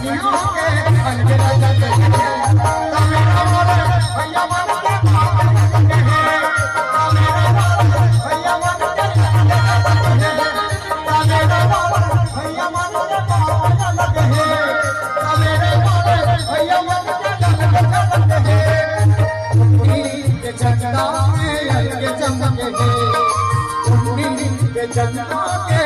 सखियों के अलग लगते हैं मेरा मोरे भैया मन के पावन लगते हैं मेरा मोरे भैया मन के लगते हैं मेरा मोरे भैया मन के पावन लगते हैं मेरे मोरे भैया मन के लगते हैं के चंदा में अलग चमके हैं के चंदा के